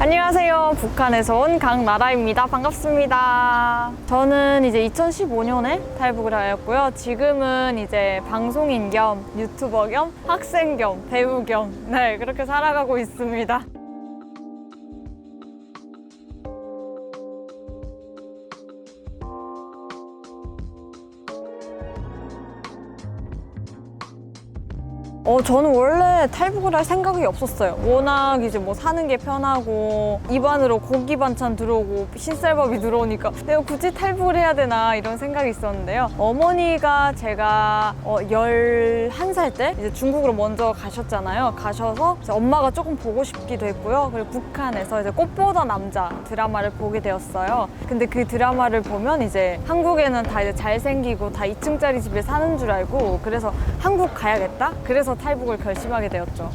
안녕하세요. 북한에서 온 강나라입니다. 반갑습니다. 저는 이제 2015년에 탈북을 하였고요. 지금은 이제 방송인 겸 유튜버 겸 학생 겸 배우 겸 그렇게 살아가고 있습니다. 저는 원래 탈북을 할 생각이 없었어요. 워낙 이제 뭐 사는 게 편하고 입안으로 고기 반찬 들어오고 흰쌀밥이 들어오니까 내가 굳이 탈북을 해야 되나 이런 생각이 있었는데요. 어머니가 제가 11살 때 이제 중국으로 먼저 가셨잖아요. 가셔서 이제 엄마가 조금 보고 싶기도 했고요. 그리고 북한에서 이제 꽃보다 남자 드라마를 보게 되었어요. 근데 그 드라마를 보면 이제 한국에는 다 이제 잘생기고 다 2층짜리 집에 사는 줄 알고 그래서 한국 가야겠다? 그래서 탈북을 결심하게 되었죠.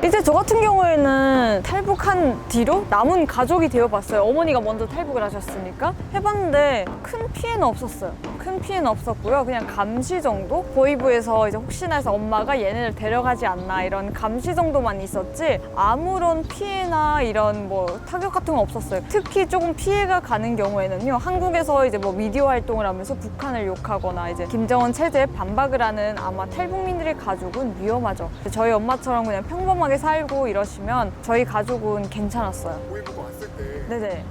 이제 저 같은 경우에는 탈북한 뒤로 남은 가족이 되어봤어요. 어머니가 먼저 탈북을 하셨으니까 해봤는데 큰 피해는 없었어요. 큰 피해는 없었고요. 그냥 감시 정도? 보이부에서 이제 혹시나 해서 엄마가 얘네를 데려가지 않나 이런 감시 정도만 있었지 아무런 피해나 이런 뭐 타격 같은 건 없었어요. 특히 조금 피해가 가는 경우에는요. 한국에서 이제 뭐 미디어 활동을 하면서 북한을 욕하거나 이제 김정은 체제에 반박을 하는 아마 탈북민들의 가족은 위험하죠. 저희 엄마처럼 그냥 평범하게 살고 이러시면 저희 가족은 괜찮았어요. 보이부가 왔을 때 네네.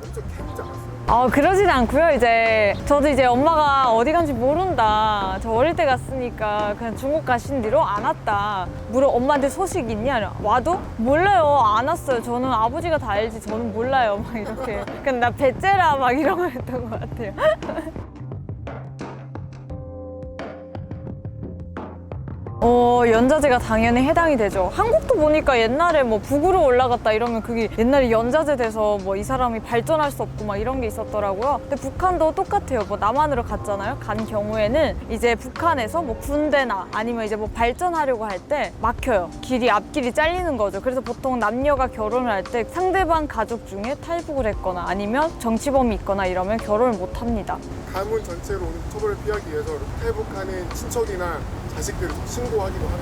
엄청 개밌지 않았어요? 그러진 않고요. 이제 저도 이제 엄마가 어디 간지 모른다. 저 어릴 때 갔으니까 그냥 중국 가신 뒤로 안 왔다. 물어 엄마한테 소식 있냐? 와도? 몰라요. 안 왔어요. 저는 아버지가 다 알지. 저는 몰라요. 막 이렇게. 그냥 나 배째라 막 이런 거 했던 것 같아요. 연자제가 당연히 해당이 되죠. 한국도 보니까 옛날에 뭐 북으로 올라갔다 이러면 그게 옛날에 연자제 돼서 뭐 이 사람이 발전할 수 없고 막 이런 게 있었더라고요. 근데 북한도 똑같아요. 뭐 남한으로 갔잖아요. 간 경우에는 이제 북한에서 뭐 군대나 아니면 이제 뭐 발전하려고 할 때 막혀요. 길이 앞길이 잘리는 거죠. 그래서 보통 남녀가 결혼을 할 때 상대방 가족 중에 탈북을 했거나 아니면 정치범이 있거나 이러면 결혼을 못 합니다. 가문 전체로 오는 처벌을 피하기 위해서 탈북하는 친척이나 자식들을 신고하기도 하나요?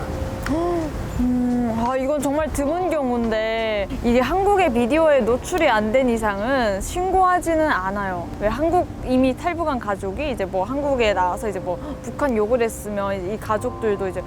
이건 정말 드문 경우인데 이게 한국의 미디어에 노출이 안 된 이상은 신고하지는 않아요. 왜 한국 이미 탈북한 가족이 이제 뭐 한국에 나와서 이제 뭐 북한 욕을 했으면 이 가족들도 이제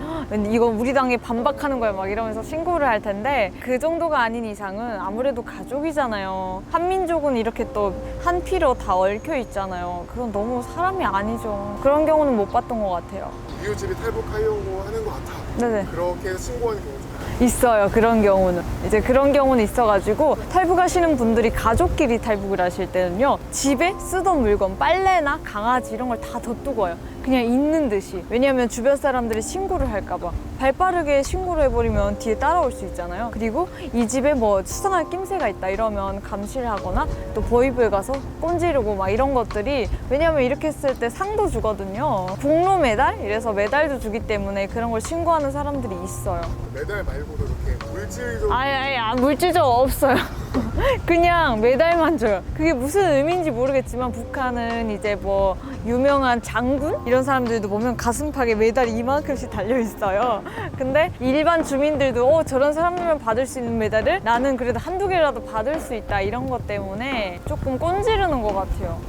이건 우리 당에 반박하는 거야 막 이러면서 신고를 할 텐데 그 정도가 아닌 이상은 아무래도 가족이잖아요. 한민족은 이렇게 또 한 피로 다 얽혀 있잖아요. 그건 너무 사람이 아니죠. 그런 경우는 못 봤던 것 같아요. 이웃집이 탈북하려고 하는 것 같아. 네네. 그렇게 해서 신고하는 경우도 있어요. 그런 경우는. 이제 그런 경우는 있어가지고 탈북하시는 분들이 가족끼리 탈북을 하실 때는요. 집에 쓰던 물건, 빨래나 강아지 이런 걸 다 둬두고 와요. 그냥 있는 듯이. 왜냐하면 주변 사람들이 신고를 할까봐. 발빠르게 신고를 해버리면 뒤에 따라올 수 있잖아요. 그리고 이 집에 뭐 수상한 낌새가 있다 이러면 감시를 하거나 또 보이부에 가서 꼰지르고 막 이런 것들이 왜냐하면 이렇게 했을 때 상도 주거든요. 공로 메달? 이래서 메달도 주기 때문에 그런 걸 신고하는 사람들이 있어요. 메달 말고도 이렇게 물질적으로 물질적 없어요. 그냥 메달만 줘요. 그게 무슨 의미인지 모르겠지만 북한은 이제 뭐 유명한 장군? 이런 사람들도 보면 가슴팍에 메달이 이만큼씩 달려있어요. 근데 일반 주민들도 저런 사람들만 받을 수 있는 메달을 나는 그래도 한두 개라도 받을 수 있다 이런 것 때문에 조금 꼰지르는 것 같아요.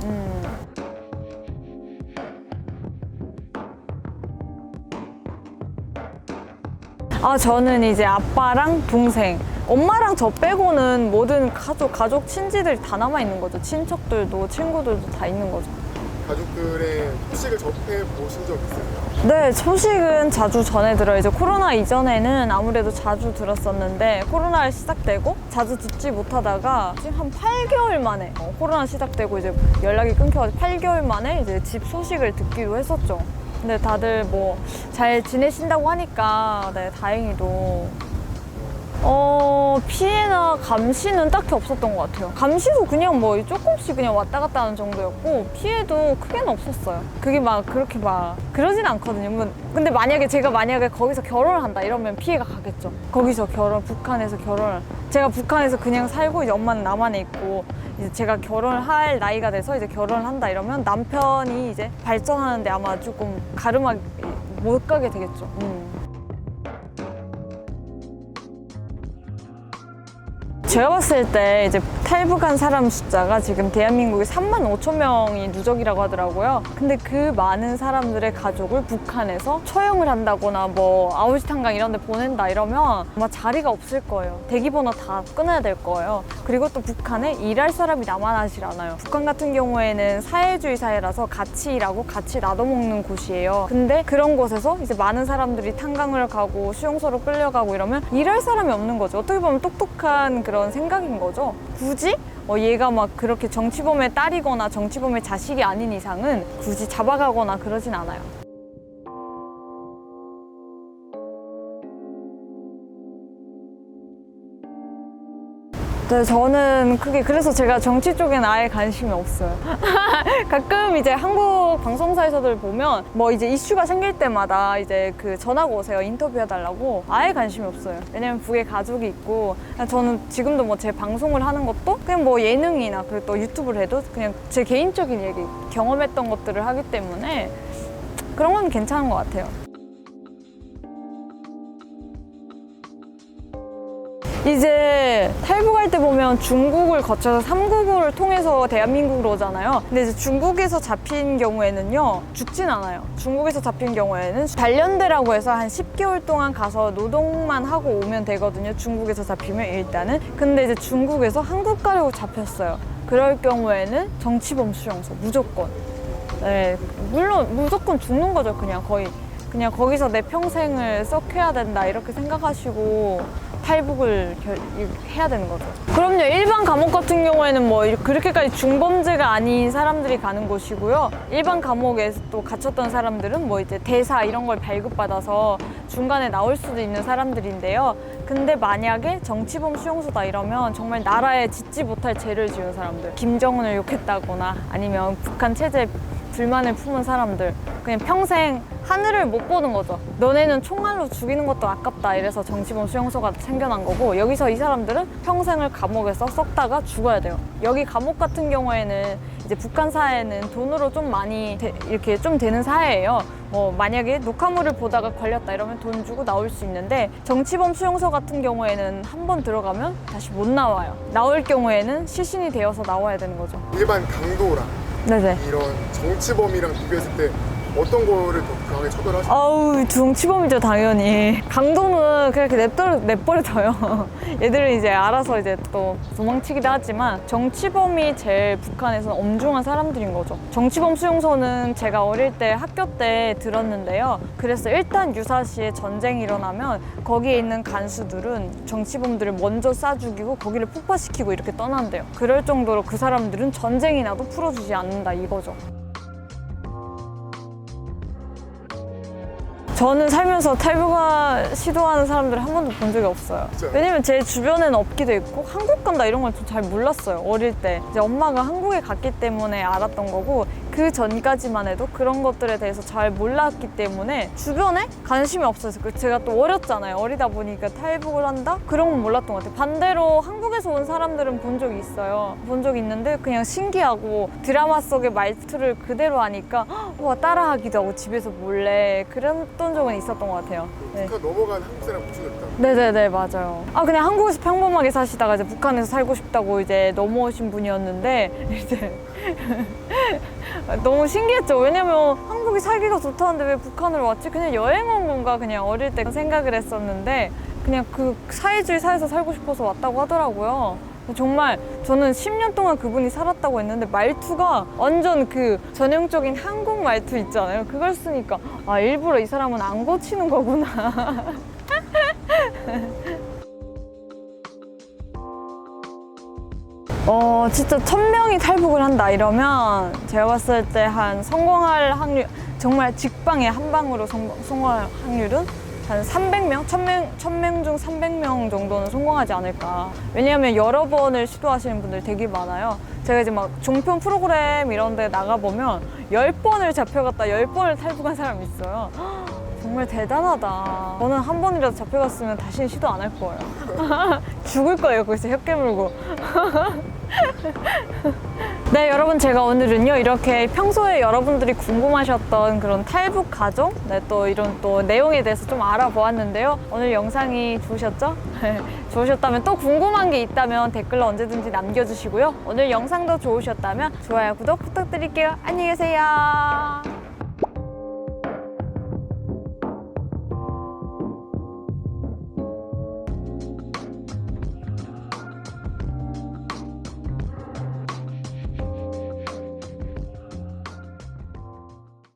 저는 이제 아빠랑 동생, 엄마랑 저 빼고는 모든 가족 친지들이 다 남아있는 거죠. 친척들도 친구들도 다 있는 거죠. 가족들의 소식을 접해 보신 적 있어요? 네, 소식은 자주 전해 들어요. 이제 코로나 이전에는 아무래도 자주 들었었는데 코로나가 시작되고 자주 듣지 못하다가 지금 한 8개월 만에 코로나 시작되고 이제 연락이 끊겨가지고 8개월 만에 이제 집 소식을 듣기로 했었죠. 근데 다들 뭐 잘 지내신다고 하니까 네, 다행히도 피해나 감시는 딱히 없었던 것 같아요. 감시도 그냥 뭐 조금씩 그냥 왔다 갔다 하는 정도였고 피해도 크게는 없었어요. 그게 막 그렇게 막 그러진 않거든요. 근데 제가 만약에 거기서 결혼을 한다 이러면 피해가 가겠죠. 거기서 북한에서 결혼을 제가 북한에서 그냥 살고 이제 엄마는 남한에 있고 이제 제가 결혼을 할 나이가 돼서 이제 결혼을 한다 이러면 남편이 이제 발전하는데 아마 조금 가름하게 못 가게 되겠죠. 제가 봤을 때 이제 탈북한 사람 숫자가 지금 대한민국에 35,000명이 누적이라고 하더라고요. 근데 그 많은 사람들의 가족을 북한에서 처형을 한다거나 뭐 아우지 탄강 이런 데 보낸다 이러면 아마 자리가 없을 거예요. 대기번호 다 끊어야 될 거예요. 그리고 또 북한에 일할 사람이 남아나질 않아요. 북한 같은 경우에는 사회주의 사회라서 같이 일하고 같이 나눠먹는 곳이에요. 근데 그런 곳에서 이제 많은 사람들이 탄강을 가고 수용소로 끌려가고 이러면 일할 사람이 없는 거죠. 어떻게 보면 똑똑한 그런 생각인 거죠. 굳이 얘가 막 그렇게 정치범의 딸이거나 정치범의 자식이 아닌 이상은 굳이 잡아가거나 그러진 않아요. 네, 저는 그래서 제가 정치 쪽엔 아예 관심이 없어요. 가끔 이제 한국 방송사에서들 보면 뭐 이제 이슈가 생길 때마다 이제 그 전화가 오세요. 인터뷰 해달라고. 아예 관심이 없어요. 왜냐면 북에 가족이 있고, 저는 지금도 뭐 제 방송을 하는 것도 그냥 뭐 예능이나 그리고 또 유튜브를 해도 그냥 제 개인적인 얘기, 경험했던 것들을 하기 때문에 그런 건 괜찮은 것 같아요. 이제 탈북할 때 보면 중국을 거쳐서 삼국을 통해서 대한민국으로 오잖아요. 근데 이제 중국에서 잡힌 경우에는요, 죽진 않아요. 중국에서 잡힌 경우에는 단련대라고 해서 한 10개월 동안 가서 노동만 하고 오면 되거든요. 중국에서 잡히면 일단은. 근데 이제 중국에서 한국 가려고 잡혔어요. 그럴 경우에는 정치범 수용소 무조건. 네, 물론 무조건 죽는 거죠. 그냥 거의. 그냥 거기서 내 평생을 썩혀야 된다 이렇게 생각하시고 탈북을 해야 되는 거죠. 그럼요. 일반 감옥 같은 경우에는 뭐 그렇게까지 중범죄가 아닌 사람들이 가는 곳이고요. 일반 감옥에 또 갇혔던 사람들은 뭐 이제 대사 이런 걸 발급받아서 중간에 나올 수도 있는 사람들인데요. 근데 만약에 정치범 수용소다 이러면 정말 나라에 짓지 못할 죄를 지은 사람들, 김정은을 욕했다거나 아니면 북한 체제에 불만을 품은 사람들, 그냥 평생 하늘을 못 보는 거죠. 너네는 총알로 죽이는 것도 아깝다 이래서 정치범 수용소가 생겨난 거고, 여기서 이 사람들은 평생을 감옥에서 썩다가 죽어야 돼요. 여기 감옥 같은 경우에는 이제 북한 사회는 돈으로 좀 많이 이렇게 좀 되는 사회예요. 뭐 만약에 녹화물을 보다가 걸렸다 이러면 돈 주고 나올 수 있는데, 정치범 수용소 같은 경우에는 한 번 들어가면 다시 못 나와요. 나올 경우에는 시신이 되어서 나와야 되는 거죠. 일반 강도랑 네네. 이런 정치범이랑 비교했을 때 어떤 거를 더 강하게 처벌하시나요? 아우, 정치범이죠, 당연히. 강도는 그렇게 내버려둬요. 얘들은 이제 알아서 이제 또 도망치기도 하지만, 정치범이 제일 북한에서는 엄중한 사람들인 거죠. 정치범 수용소는 제가 어릴 때 학교 때 들었는데요. 그래서 일단 유사시에 전쟁이 일어나면 거기에 있는 간수들은 정치범들을 먼저 쏴 죽이고 거기를 폭파시키고 이렇게 떠난대요. 그럴 정도로 그 사람들은 전쟁이 나도 풀어주지 않는다 이거죠. 저는 살면서 탈북을 시도하는 사람들을 한 번도 본 적이 없어요. 진짜요? 왜냐면 제 주변에는 없기도 했고, 한국 간다 이런 걸 좀 잘 몰랐어요, 어릴 때. 이제 엄마가 한국에 갔기 때문에 알았던 거고, 그 전까지만 해도 그런 것들에 대해서 잘 몰랐기 때문에 주변에 관심이 없었어요. 제가 또 어렸잖아요. 어리다 보니까 탈북을 한다? 그런 건 몰랐던 것 같아요. 반대로 한국에서 온 사람들은 본 적이 있어요. 본 적이 있는데 그냥 신기하고, 드라마 속의 말투를 그대로 하니까 와, 따라하기도 하고 집에서 몰래 그랬던 적은 있었던 것 같아요. 네. 북한 넘어간 한국 사람 보시겠다. 네네네, 맞아요. 그냥 한국에서 평범하게 사시다가 이제 북한에서 살고 싶다고 이제 넘어오신 분이었는데, 이제 너무 신기했죠. 왜냐면 한국이 살기가 좋다는데 왜 북한을 왔지? 그냥 여행 온 건가 그냥 어릴 때 생각을 했었는데, 그냥 그 사회주의 사회에서 살고 싶어서 왔다고 하더라고요. 정말 저는 10년 동안 그분이 살았다고 했는데 말투가 완전 그 전형적인 한국 말투 있잖아요. 그걸 쓰니까 일부러 이 사람은 안 고치는 거구나. 진짜 1000명이 탈북을 한다 이러면 제가 봤을 때 한 성공할 확률, 정말 직방에 한 방으로 성공할 확률은 한 300명? 1000명 중 300명 정도는 성공하지 않을까. 왜냐하면 여러 번을 시도하시는 분들 되게 많아요. 제가 이제 막 종편 프로그램 이런 데 나가보면 10번을 잡혀갔다 10번을 탈북한 사람이 있어요. 정말 대단하다. 저는 한 번이라도 잡혀갔으면 다시는 시도 안 할 거예요. 죽을 거예요, 거기서 혀 깨물고. 네, 여러분 제가 오늘은요 이렇게 평소에 여러분들이 궁금하셨던 그런 탈북 가정, 네, 또 이런 또 내용에 대해서 좀 알아보았는데요. 오늘 영상이 좋으셨죠? 좋으셨다면 또 궁금한 게 있다면 댓글로 언제든지 남겨주시고요. 오늘 영상도 좋으셨다면 좋아요, 구독 부탁드릴게요. 안녕히 계세요.